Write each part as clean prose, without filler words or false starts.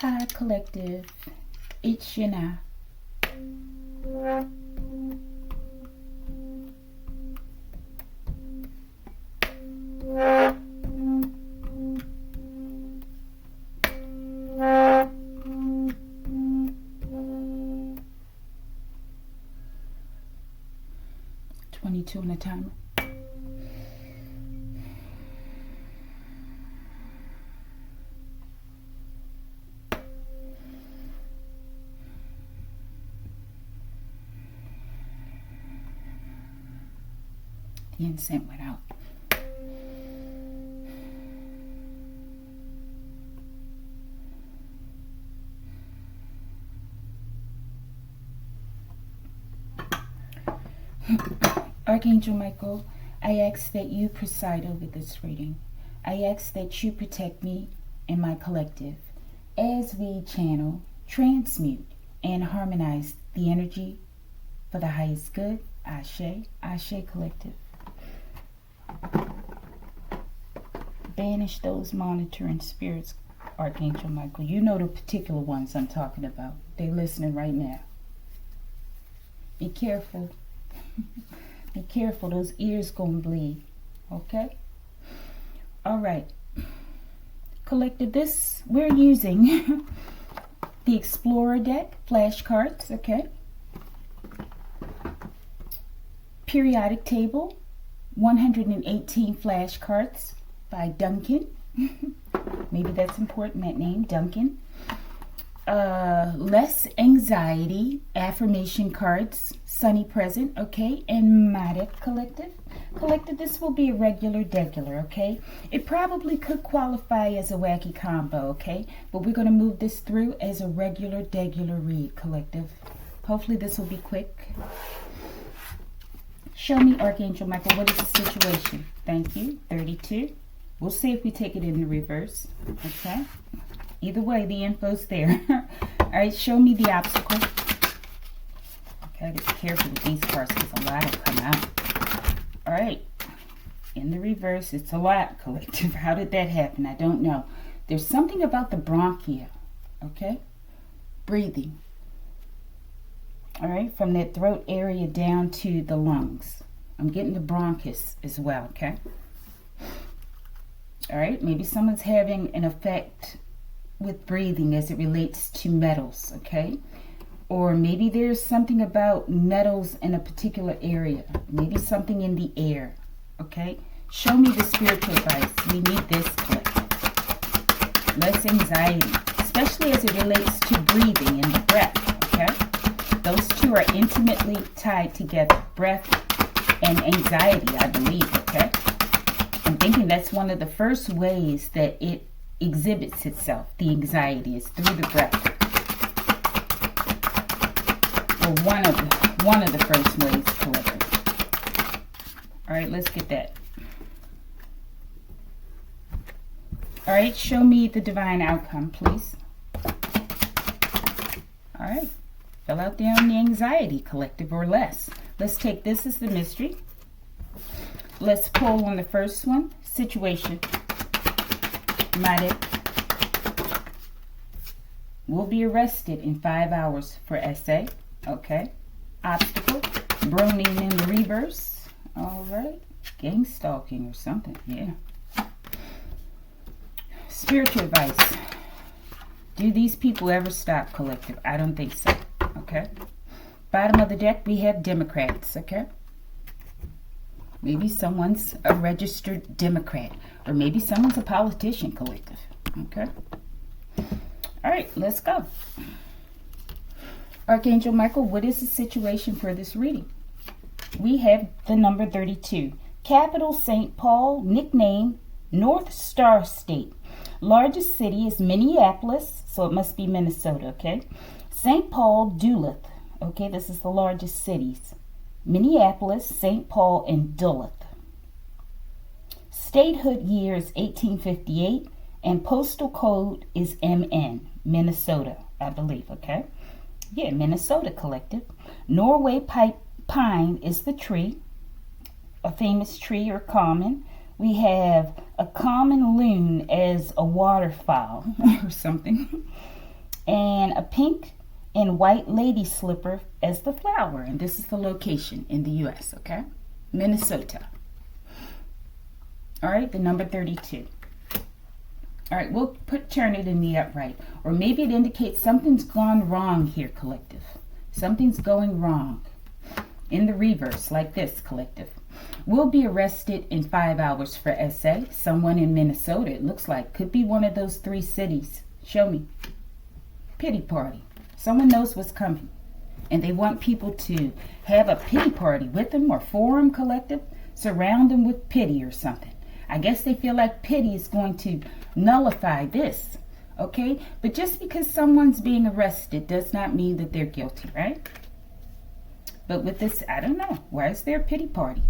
Hi, collective. It's Yana. On the timer. The incense went out. Archangel Michael, I ask that you preside over this reading. I ask that you protect me and my collective as we channel, transmute, and harmonize the energy for the highest good. Ashe, Ashe collective. Banish those monitoring spirits, Archangel Michael. You know the particular ones I'm talking about. They're listening right now. Be careful. Be careful, those ears gonna bleed. Okay? Alright. Collective, this, we're using the Explorer deck, flashcards, okay? Periodic table, 118 flashcards by Duncan. Maybe that's important, that name, Duncan. Less anxiety, affirmation cards, sunny present, okay, and Matic collective. Collective, this will be a regular, okay? It probably could qualify as a wacky combo, okay? But we're going to move this through as a regular read, collective. Hopefully this will be quick. Show me, Archangel Michael, what is the situation? Thank you. 32. We'll see if we take it in the reverse, okay? Either way, the info's there. All right, show me the obstacle. Okay, I gotta be careful with these cards because a lot will come out. All right, in the reverse, it's a lot, collective. How did that happen? I don't know. There's something about the bronchia, okay? Breathing. All right, from that throat area down to the lungs. I'm getting the bronchus as well, okay? All right, maybe someone's having an effect with breathing as it relates to metals, okay? Or maybe there's something about metals in a particular area. Maybe something in the air, okay? Show me the spiritual advice. We need this, collective. Less anxiety, especially as it relates to breathing and the breath, okay? Those two are intimately tied together. Breath and anxiety, I believe, okay? I'm thinking that's one of the first ways that it exhibits itself. The anxiety is through the breath. Or one of the first ways, collective. All right, let's get that. All right, show me the divine outcome, please. All right, fill out there on the anxiety, collective, or less. Let's take this as the mystery. Let's pull on the first one, situation. Matic will be arrested in 5 hours for essay. Okay. Obstacle. Broning in the reverse. All right. Gang stalking or something. Yeah. Spiritual advice. Do these people ever stop, collective? I don't think so. Okay. Bottom of the deck, we have Democrats. Okay. Maybe someone's a registered Democrat. Or maybe someone's a politician, collective. Okay. All right, let's go. Archangel Michael, what is the situation for this reading? We have the number 32. Capital St. Paul, nickname North Star State. Largest city is Minneapolis, so it must be Minnesota, okay? St. Paul, Duluth. Okay, this is the largest cities. Minneapolis, St. Paul, and Duluth. Statehood year is 1858, and postal code is MN, Minnesota, I believe, okay? Yeah, Minnesota, collective. Norway pine is the tree, a famous tree or common. We have a common loon as a waterfowl or something. and a pink and white lady slipper as the flower. And this is the location in the U.S., okay? Minnesota. All right, the number 32. All right, we'll turn it in the upright. Or maybe it indicates something's gone wrong here, collective. Something's going wrong. In the reverse, like this, collective. Will be arrested in 5 hours for SA. Someone in Minnesota, it looks like. Could be one of those 3 cities. Show me. Pity party. Someone knows what's coming. And they want people to have a pity party with them or for them, collective. Surround them with pity or something. I guess they feel like pity is going to nullify this. Okay? But just because someone's being arrested does not mean that they're guilty, right? But with this, I don't know. Why is there a pity party?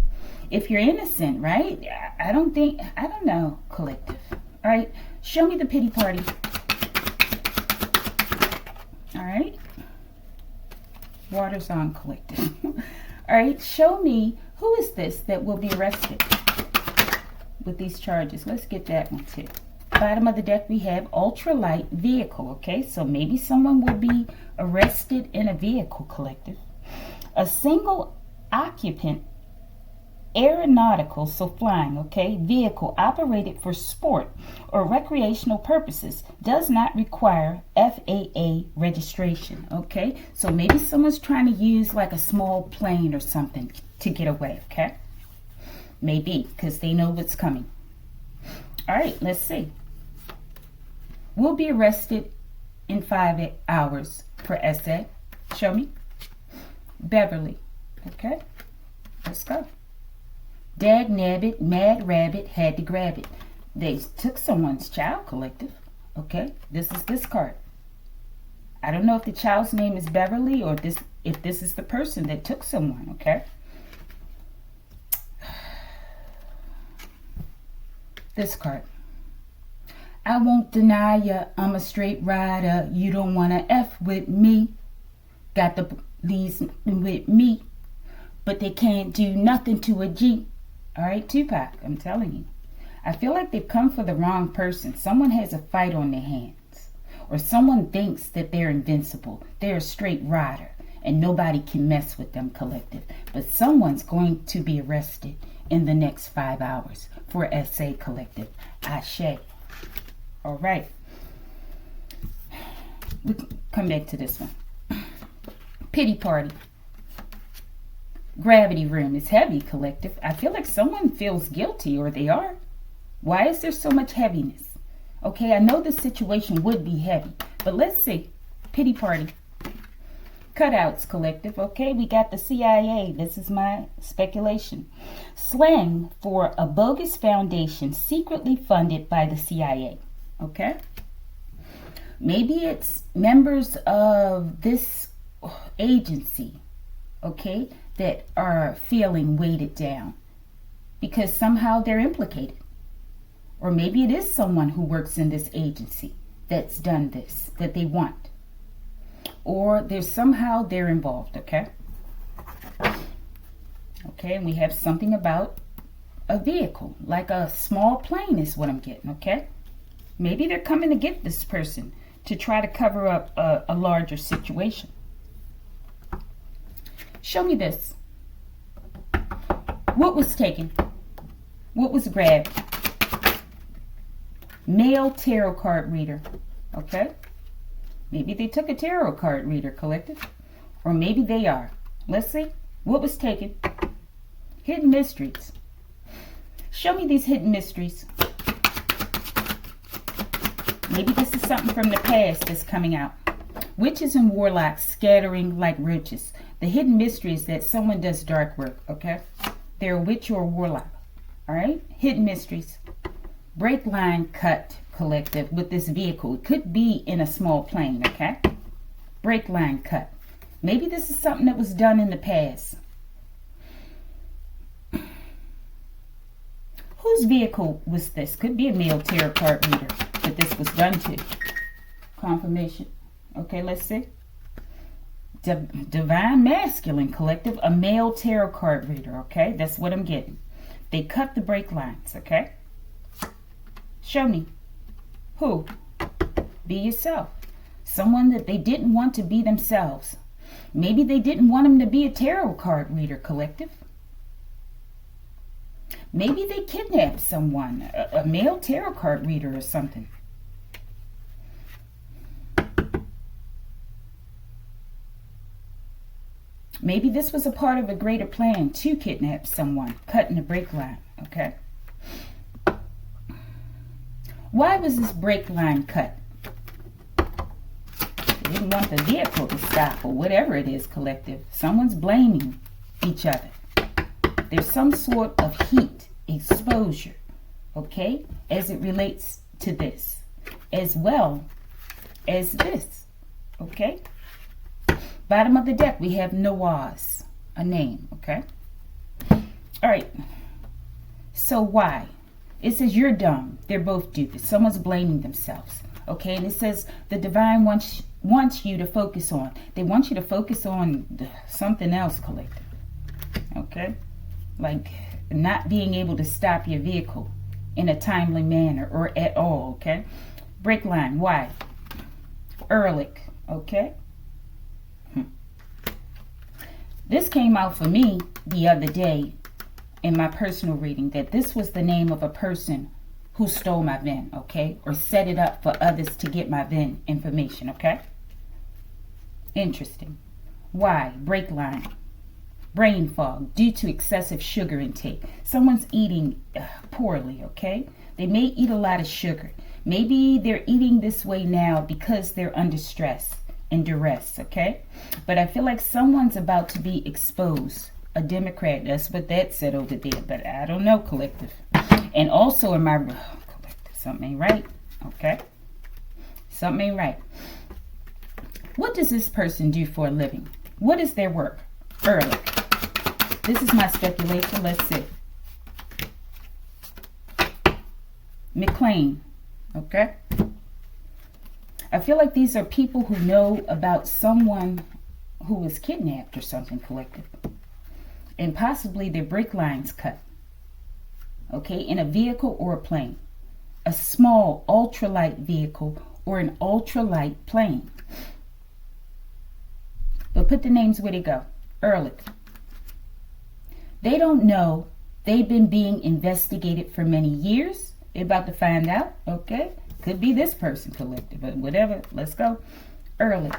If you're innocent, right? I don't know, collective. All right? Show me the pity party. All right? Water's on, collective. All right? Show me who is this that will be arrested with these charges. Let's get that one too. Bottom of the deck we have ultralight vehicle. Okay, so maybe someone will be arrested in a vehicle, collective. A single occupant aeronautical, so flying, okay, vehicle operated for sport or recreational purposes does not require FAA registration. Okay, so maybe someone's trying to use like a small plane or something to get away. Okay, maybe because they know what's coming. All right, let's see. Will be arrested in 5 hours for SA. Show me. Beverly. Okay, let's go. Dag nabbit, mad rabbit, had to grab it. They took someone's child, collective. Okay, this is this card. I don't know if the child's name is Beverly or if this is the person that took someone, okay? This card. I won't deny ya, I'm a straight rider. You don't wanna F with me. Got the police with me, but they can't do nothing to a G. All right, Tupac, I'm telling you. I feel like they've come for the wrong person. Someone has a fight on their hands. Or someone thinks that they're invincible. They're a straight rider, and nobody can mess with them, collective. But someone's going to be arrested in the next 5 hours for SA, collective. Ashe. All right. We come back to this one. Pity party. Gravity room is heavy, collective. I feel like someone feels guilty, or they are. Why is there so much heaviness? Okay, I know the situation would be heavy, but let's see. Pity party. Cutouts, collective. Okay, we got the CIA. This is my speculation. Slang for a bogus foundation secretly funded by the CIA. Okay? Maybe it's members of this agency, okay, that are feeling weighted down because somehow they're implicated. Or maybe it is someone who works in this agency that's done this, that they want. Or there's somehow they're involved, okay? Okay, and we have something about a vehicle, like a small plane is what I'm getting, okay? Maybe they're coming to get this person to try to cover up a larger situation. Show me this. What was taken? What was grabbed? Male tarot card reader. Okay? Maybe they took a tarot card reader, collective. Or maybe they are. Let's see. What was taken? Hidden mysteries. Show me these hidden mysteries. Maybe this is something from the past that's coming out. Witches and warlocks scattering like roaches. The hidden mystery is that someone does dark work, okay? They're a witch or a warlock, all right? Hidden mysteries. Brake line cut, collective, with this vehicle. It could be in a small plane, okay? Brake line cut. Maybe this is something that was done in the past. Whose vehicle was this? Could be a male tarot card reader that this was done to. Confirmation. Okay, let's see. Divine masculine, collective, a male tarot card reader, okay? That's what I'm getting. They cut the brake lines, okay? Show me. Who? Be yourself. Someone that they didn't want to be themselves. Maybe they didn't want them to be a tarot card reader, collective. Maybe they kidnapped someone, a male tarot card reader or something. Maybe this was a part of a greater plan to kidnap someone, cutting the brake line, okay? Why was this brake line cut? They didn't want the vehicle to stop or whatever it is, collective. Someone's blaming each other. There's some sort of heat, exposure, okay, as it relates to this, as well as this, okay? Bottom of the deck, we have Nawaz, a name, okay? All right, so why? It says you're dumb. They're both stupid. Someone's blaming themselves, okay? And it says the divine wants you to focus on. They want you to focus on something else, collective, okay? Like not being able to stop your vehicle in a timely manner or at all, okay? Brake line, why? Ehrlich, okay? This came out for me the other day in my personal reading, that this was the name of a person who stole my VIN, okay? Or set it up for others to get my VIN information, okay? Interesting. Why? Brake line. Brain fog due to excessive sugar intake. Someone's eating poorly, okay? They may eat a lot of sugar. Maybe they're eating this way now because they're under stress and duress, okay? But I feel like someone's about to be exposed. A Democrat, that's what that said over there, but I don't know, collective. And also in my collective, something ain't right, okay? Something ain't right. What does this person do for a living? What is their work? Ehrlich. This is my speculation. Let's see. McLean, okay? I feel like these are people who know about someone who was kidnapped or something, collective. And possibly their brake lines cut. Okay, in a vehicle or a plane. A small ultralight vehicle or an ultralight plane. But put the names where they go. Ehrlich. They don't know. They've been being investigated for many years. They're about to find out, okay? Could be this person, collective, but whatever. Let's go. Ehrlich.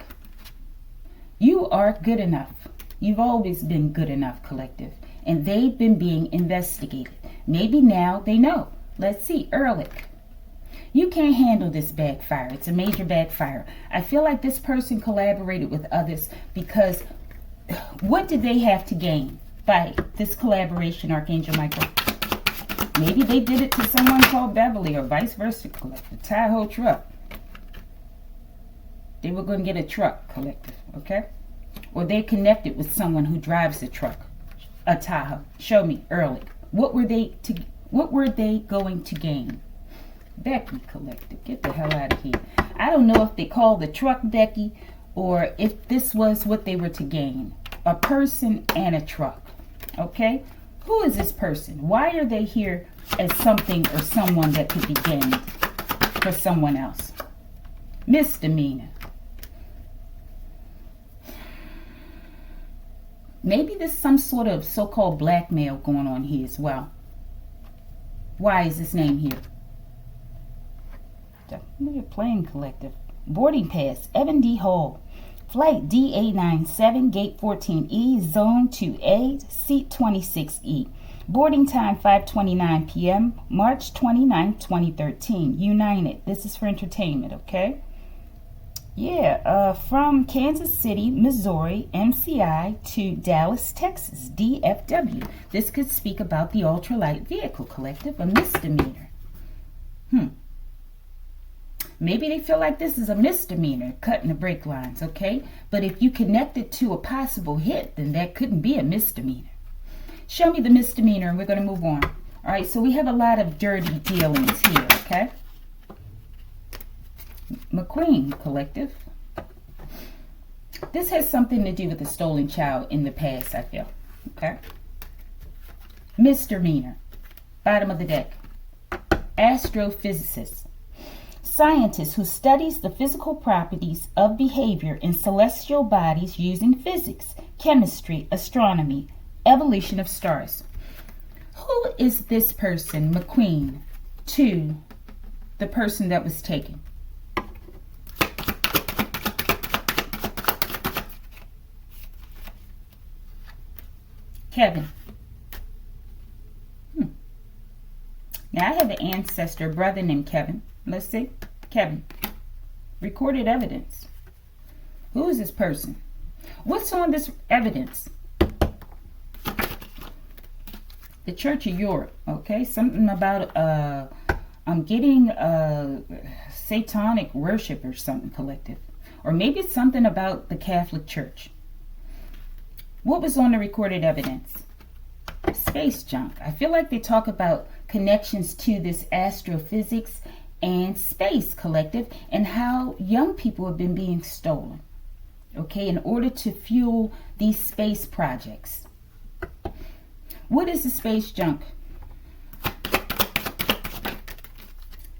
You are good enough. You've always been good enough, collective. And they've been being investigated. Maybe now they know. Let's see. Ehrlich. You can't handle this backfire. It's a major backfire. I feel like this person collaborated with others because what did they have to gain by this collaboration, Archangel Michael? Maybe they did it to someone called Beverly or vice versa, collective. Tahoe truck. They were going to get a truck, collective, okay? Or they connected with someone who drives a truck, a Tahoe. Show me, Ehrlich. What were they going to gain? Becky, collective. Get the hell out of here. I don't know if they called the truck Becky or if this was what they were to gain. A person and a truck, okay? Who is this person? Why are they here as something or someone that could be gained for someone else? Misdemeanor. Maybe there's some sort of so-called blackmail going on here as well. Why is this name here? The plane, collective. Boarding pass, Evan D. Hall. Flight DA97, Gate 14E, Zone 2A, Seat 26E. Boarding time 5:29 p.m., March 29, 2013. United. This is for entertainment, okay? Yeah, from Kansas City, Missouri, MCI, to Dallas, Texas, DFW. This could speak about the ultralight vehicle, collective, a misdemeanor. Maybe they feel like this is a misdemeanor, cutting the brake lines, okay? But if you connect it to a possible hit, then that couldn't be a misdemeanor. Show me the misdemeanor and we're going to move on. All right, so we have a lot of dirty dealings here, okay? McQueen, collective. This has something to do with a stolen child in the past, I feel, okay? Misdemeanor, bottom of the deck. Astrophysicist. scientist who studies the physical properties of behavior in celestial bodies using physics, chemistry, astronomy, evolution of stars. Who is this person, McQueen, to the person that was taken? Kevin. Now, I have an ancestor, brother named Kevin. Let's see. Kevin. Recorded evidence. Who is this person? What's on this evidence? The Church of Europe. Okay. Something about, I'm getting satanic worship or something collective. Or maybe it's something about the Catholic Church. What was on the recorded evidence? Space junk. I feel like they talk about connections to this astrophysics and space collective and how young people have been being stolen, okay, in order to fuel these space projects. What is the space junk?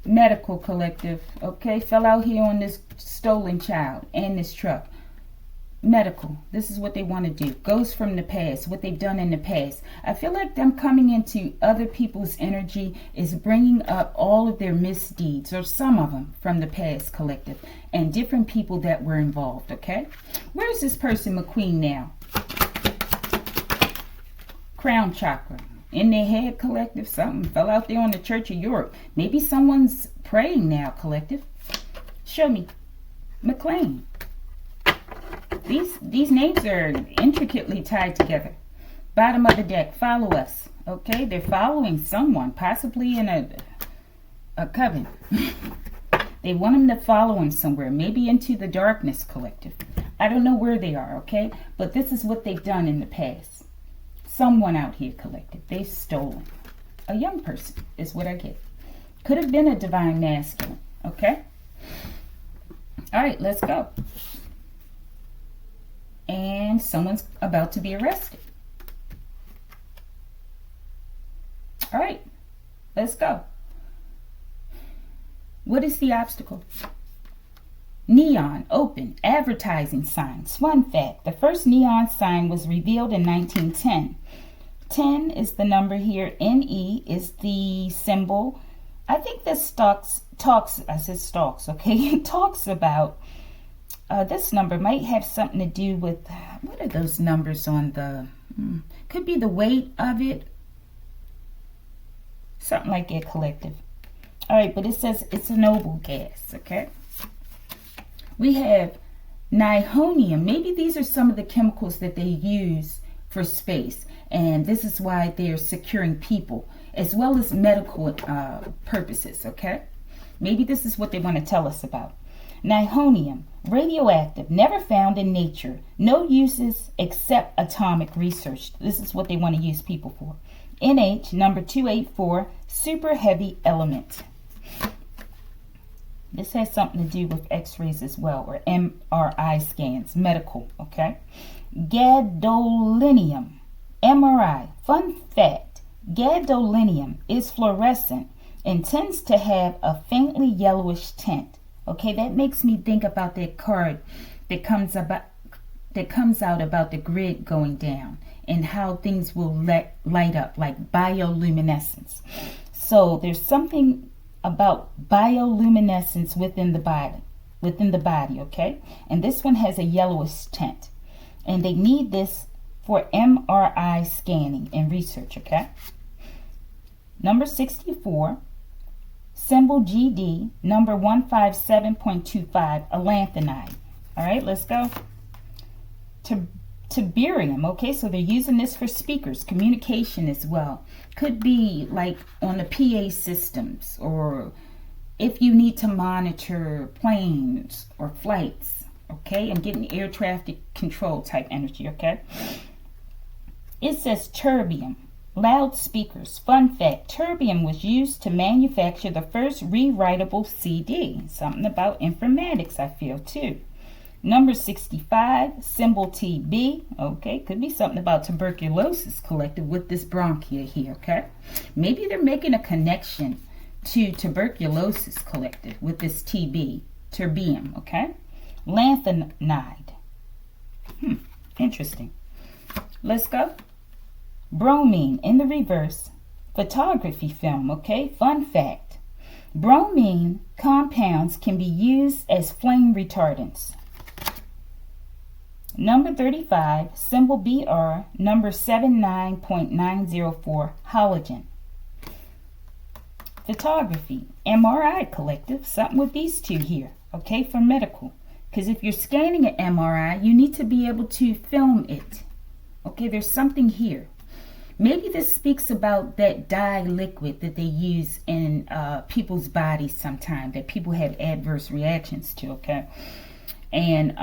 Medical collective, okay, fell out here on this stolen child and this truck. Medical, this is what they want to do. Goes from the past, what they've done in the past. I feel like them coming into other people's energy is bringing up all of their misdeeds, or some of them, from the past collective, and different people that were involved, okay? Where's this person, McQueen, now? Crown chakra. In their head, collective, something fell out there on the Church of Europe. Maybe someone's praying now, collective. Show me. McLean. These names are intricately tied together. Bottom of the deck, follow us. Okay, they're following someone, possibly in a coven. They want them to follow him somewhere, maybe into the darkness collective. I don't know where they are, okay? But this is what they've done in the past. Someone out here collective, they've stolen. A young person is what I get. Could have been a divine masculine, okay? All right, let's go. And someone's about to be arrested. All right, let's go. What is the obstacle? Neon, open, advertising signs. Fun fact, the first neon sign was revealed in 1910. 10 is the number here. NE is the symbol. I think this talks, okay? It talks about this number might have something to do with, what are those numbers on the, could be the weight of it. Something like that, collective. All right, but it says it's a noble gas, okay? We have nihonium. Maybe these are some of the chemicals that they use for space. And this is why they're securing people, as well as medical purposes, okay? Maybe this is what they want to tell us about. Nihonium, radioactive, never found in nature. No uses except atomic research. This is what they want to use people for. NH, number 284, super heavy element. This has something to do with x-rays as well, or MRI scans, medical, okay? Gadolinium, MRI. Fun fact, gadolinium is fluorescent and tends to have a faintly yellowish tint. Okay, that makes me think about that card that comes out about the grid going down and how things will light up, like bioluminescence. So there's something about bioluminescence within the body, okay? And this one has a yellowish tint. And they need this for MRI scanning and research, okay? Number 64, symbol GD, number 157.25, alanthanide. All right, let's go. Tiberium, okay, so they're using this for speakers, communication as well. Could be like on the PA systems, or if you need to monitor planes or flights, okay, and getting air traffic control type energy, okay. It says terbium, loudspeakers. Fun fact, terbium was used to manufacture the first rewritable CD. Something about informatics, I feel, too. Number 65, symbol TB. Okay, could be something about tuberculosis collected with this bronchia here, okay? Maybe they're making a connection to tuberculosis collective with this TB, terbium, okay? Lanthanide. Interesting. Let's go. Bromine in the reverse. Photography film, okay? Fun fact. Bromine compounds can be used as flame retardants. Number 35, symbol BR, number 79.904, halogen. Photography, MRI collective, something with these two here, okay, for medical. Because if you're scanning an MRI, you need to be able to film it. Okay, there's something here. Maybe this speaks about that dye liquid that they use in people's bodies sometimes, that people have adverse reactions to, okay? And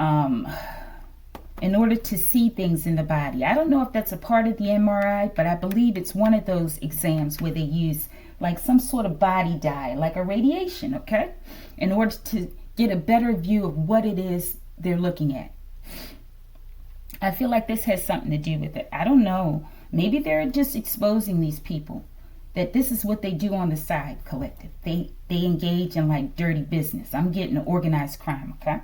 in order to see things in the body. I don't know if that's a part of the MRI, but I believe it's one of those exams where they use like some sort of body dye, like a radiation, okay? In order to get a better view of what it is they're looking at. I feel like this has something to do with it. I don't know. Maybe they're just exposing these people that this is what they do on the side, collective. They engage in like dirty business. I'm getting organized crime, okay?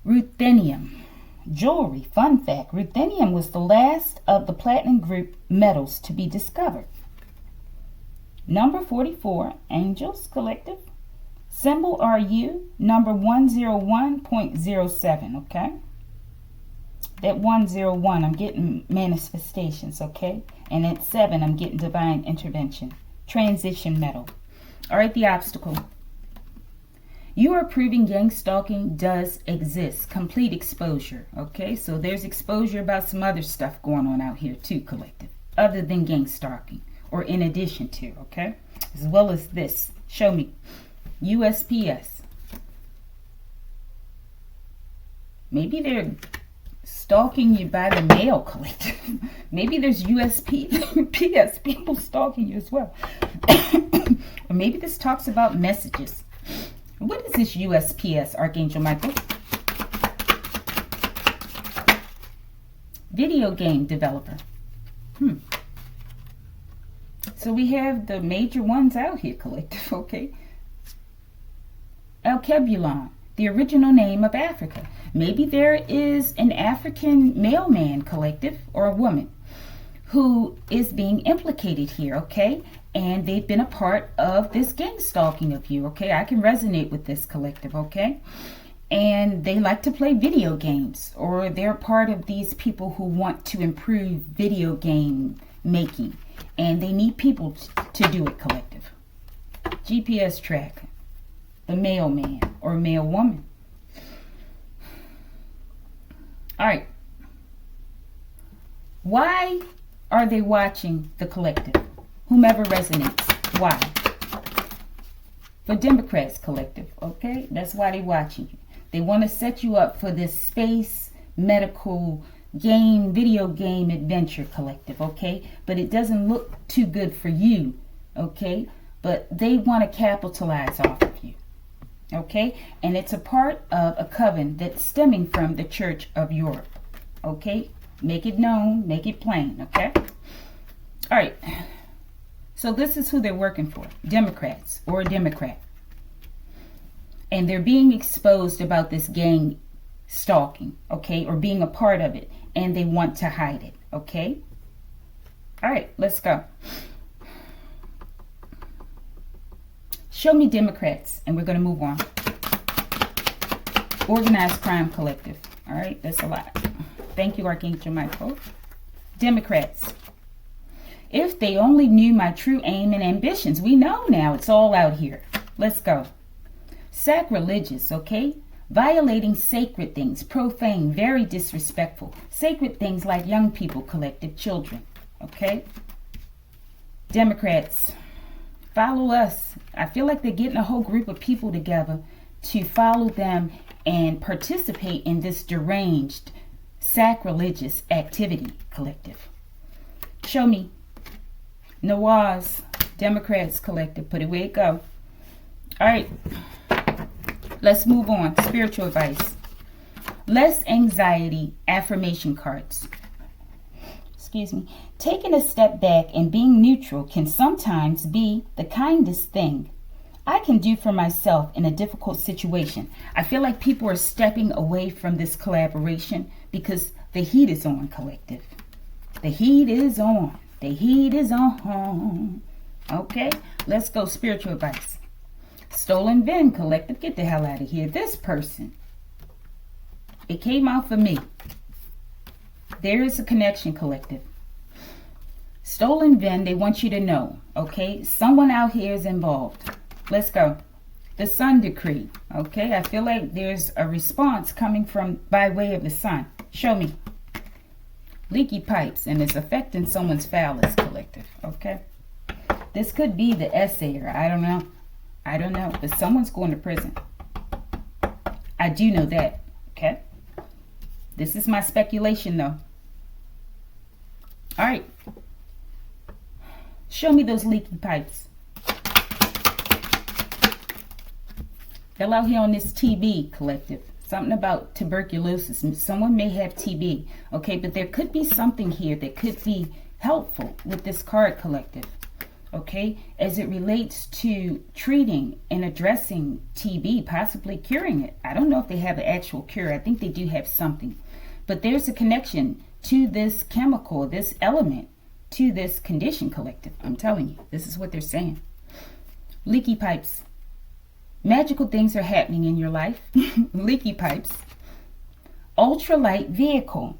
Ruthenium. Jewelry. Fun fact. Ruthenium was the last of the platinum group metals to be discovered. Number 44. Angels collective. Symbol RU. Number 101.07. Okay. That 101, I'm getting manifestations, okay? And at 7, I'm getting divine intervention. Transition metal. All right, the obstacle. You are proving gang stalking does exist. Complete exposure, okay? So there's exposure about some other stuff going on out here too, collective. Other than gang stalking, or in addition to, okay? As well as this. Show me. USPS. Maybe they're stalking you by the mail, collective. Maybe there's USPS people stalking you as well. Or maybe this talks about messages. What is this USPS, Archangel Michael? Video game developer. So we have the major ones out here, collective, okay? Alkebulon, the original name of Africa. Maybe there is an African mailman, collective, or a woman who is being implicated here, okay? And they've been a part of this gang stalking of you, okay? I can resonate with this, collective, okay? And they like to play video games, or they're part of these people who want to improve video game making, and they need people to do it, collective. GPS track, the mailman or mail woman. All right. Why are they watching the collective? Whomever resonates. Why? For Democrats, collective, okay? That's why they're watching you. They want to set you up for this space, medical, game, video game adventure, collective, okay? But it doesn't look too good for you, okay? But they want to capitalize off of you, okay? And it's a part of a coven that's stemming from the Church of Europe, okay? Make it known, make it plain, okay? All right. So this is who they're working for, Democrats or a Democrat. And they're being exposed about this gang stalking, okay, or being a part of it, and they want to hide it, okay? All right, let's go. Show me Democrats, and we're going to move on. Organized crime collective. All right, that's a lot. Thank you, Archangel Michael. Democrats. If they only knew my true aim and ambitions. We know now. It's all out here. Let's go. Sacrilegious, okay? Violating sacred things. Profane, very disrespectful. Sacred things like young people, collective, children, okay? Democrats. Follow us. I feel like they're getting a whole group of people together to follow them and participate in this deranged, sacrilegious activity, collective. Show me. Nawaz, Democrats, collective. Put it where it go. All right. Let's move on. Spiritual advice. Less anxiety, affirmation cards. excuse me, taking a step back and being neutral can sometimes be the kindest thing I can do for myself in a difficult situation. I feel like people are stepping away from this collaboration because the heat is on, collective. The heat is on. The heat is on. Okay, let's go spiritual advice. Stolen Ven, collective, get the hell out of here. This person, it came out for me. There is a connection, collective. Stolen Ven, they want you to know, okay? Someone out here is involved. Let's go. The sun decree, okay? I feel like there's a response coming from by way of the sun. Show me. Leaky pipes, and it's affecting someone's phallus, collective, okay? This could be the essayer. I don't know. I don't know. But someone's going to prison. I do know that, okay? This is my speculation, though. All right. Show me those leaky pipes. They're out here on this TB, collective. Something about tuberculosis. Someone may have TB, okay? But there could be something here that could be helpful with this card, collective, okay? As it relates to treating and addressing TB, possibly curing it. I don't know if they have an actual cure. I think they do have something. But there's a connection to this chemical, this element, to this condition, collective. I'm telling you, this is what they're saying. Leaky pipes. Magical things are happening in your life. Leaky pipes. Ultralight vehicle.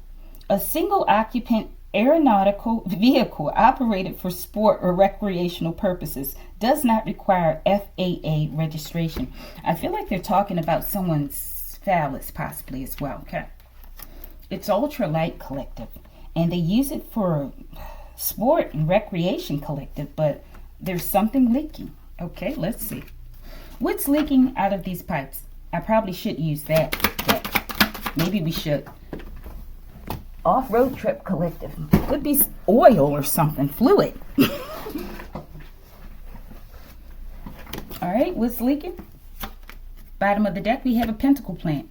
A single occupant aeronautical vehicle operated for sport or recreational purposes. Does not require FAA registration. I feel like they're talking about someone's phallus possibly as well. Okay. It's ultralight, collective. And they use it for sport and recreation, collective. But there's something leaking. Okay, let's see. What's leaking out of these pipes? I probably should use that. Maybe we should. Off-road trip, collective. Could be oil or something. Fluid. All right, what's leaking? Bottom of the deck, we have a pentacle plant.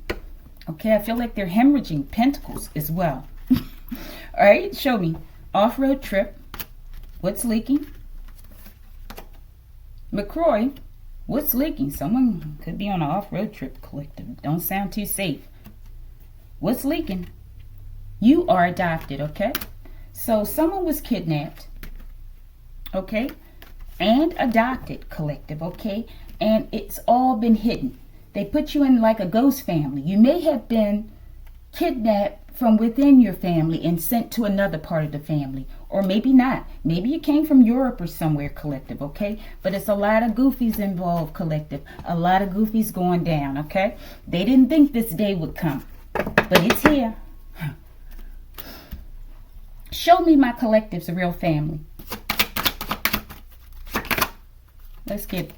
Okay, I feel like they're hemorrhaging pentacles as well. All right, show me. Off-road trip. What's leaking? McCroy. What's leaking? Someone could be on an off-road trip, collective. Don't sound too safe. What's leaking? You are adopted, okay? So someone was kidnapped, okay? And adopted, collective, okay? And it's all been hidden. They put you in like a ghost family. You may have been kidnapped from within your family and sent to another part of the family. Or maybe not. Maybe you came from Europe or somewhere, collective, okay? But it's a lot of goofies involved, collective. A lot of goofies going down, okay? They didn't think this day would come. But it's here. Show me my collective's real family. Let's get it.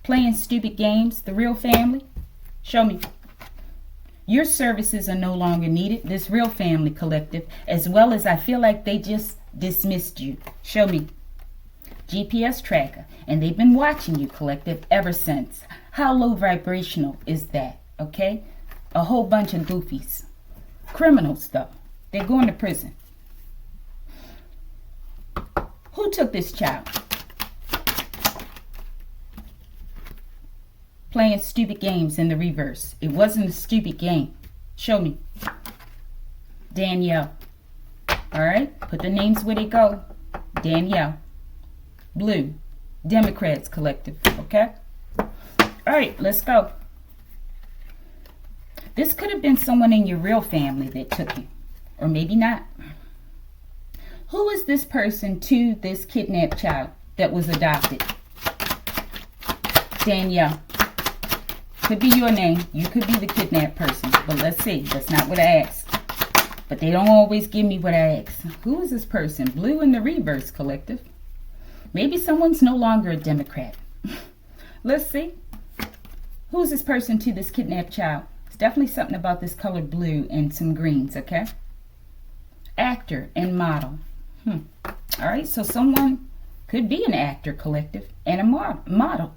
Playing stupid games, the real family. Show me. Your services are no longer needed. This real family, collective, as well as I feel like they just dismissed you. Show me. GPS tracker. And they've been watching you, collective, ever since. How low vibrational is that? Okay? A whole bunch of goofies. Criminals, though. They're going to prison. Who took this child? Playing stupid games in the reverse. It wasn't a stupid game. Show me. Danielle. All right. Put the names where they go. Danielle. Blue. Democrats collective. Okay. All right. Let's go. This could have been someone in your real family that took you. Or maybe not. Who is this person to this kidnapped child that was adopted? Danielle. Could be your name. You could be the kidnapped person. But let's see. That's not what I asked. But they don't always give me what I ask. Who is this person? Blue in the reverse, collective. Maybe someone's no longer a Democrat. Let's see. Who's this person to this kidnapped child? It's definitely something about this color blue and some greens, okay? Actor and model. All right, so someone could be an actor, collective, and a model.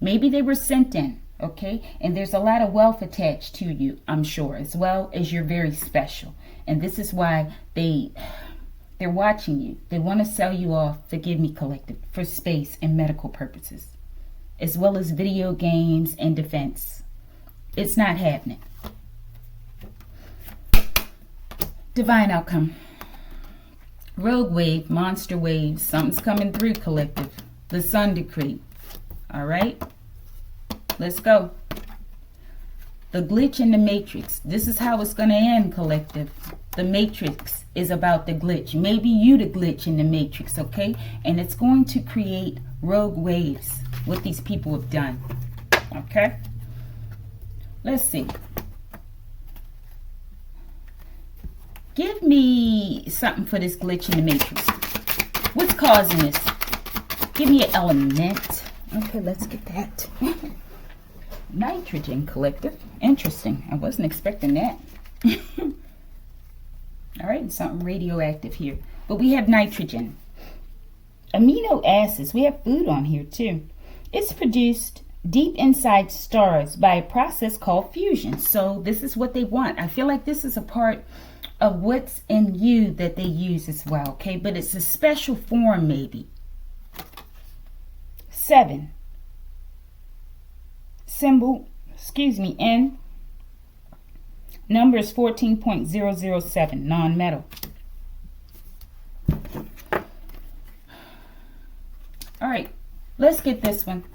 Maybe they were sent in Okay, and there's a lot of wealth attached to you, I'm sure, as well as you're very special. And this is why they're watching you. They want to sell you off, forgive me, collective, for space and medical purposes, as well as video games and defense. It's not happening. Divine outcome. Rogue wave, monster wave, something's coming through, collective. The sun decree. All right, let's go. The glitch in the matrix. This is how it's going to end, collective. The matrix is about the glitch. Maybe you the glitch in the matrix, okay? And it's going to create rogue waves, what these people have done, okay? Let's see. Give me something for this glitch in the matrix. What's causing this? Give me an element. Okay, let's get that. Nitrogen, collective. Interesting. I wasn't expecting that. All right, something radioactive here. But we have nitrogen. Amino acids. We have food on here too. It's produced deep inside stars by a process called fusion. So this is what they want. I feel like this is a part of what's in you that they use as well, okay? But it's a special form maybe. 7. Symbol, N. Number is 14.007, non-metal. All right, let's get this one.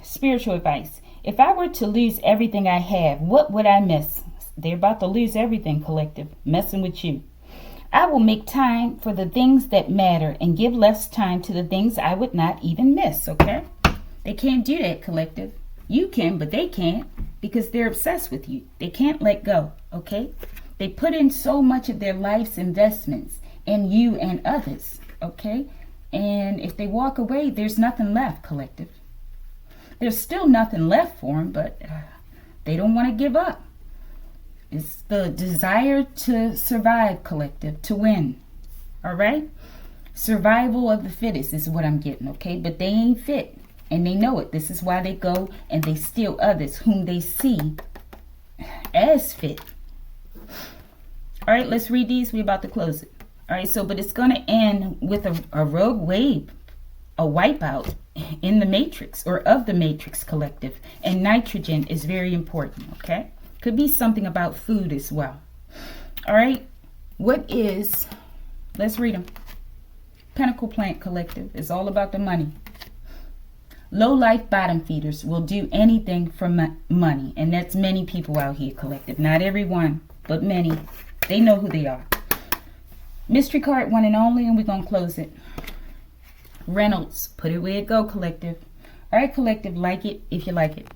Spiritual advice. If I were to lose everything I have, what would I miss? They're about to lose everything, collective, messing with you. I will make time for the things that matter and give less time to the things I would not even miss, okay? They can't do that, collective. You can, but they can't because they're obsessed with you. They can't let go, okay? They put in so much of their life's investments in you and others, okay? And if they walk away, there's nothing left, collective. There's still nothing left for them, but they don't want to give up. It's the desire to survive, collective, to win, all right? Survival of the fittest is what I'm getting, okay? But they ain't fit, and they know it. This is why they go and they steal others whom they see as fit. All right, let's read these. We're about to close it. All right, so, but it's going to end with a rogue wave, a wipeout in the matrix or of the matrix, collective. And nitrogen is very important, okay? Could be something about food as well. All right, let's read them. Pentacle plant, collective, is all about the money. Low life bottom feeders will do anything for money. And that's many people out here, collective. Not everyone, but many. They know who they are. Mystery card, one and only, and we're going to close it. Reynolds, put it where it go, collective. All right, collective, like it if you like it.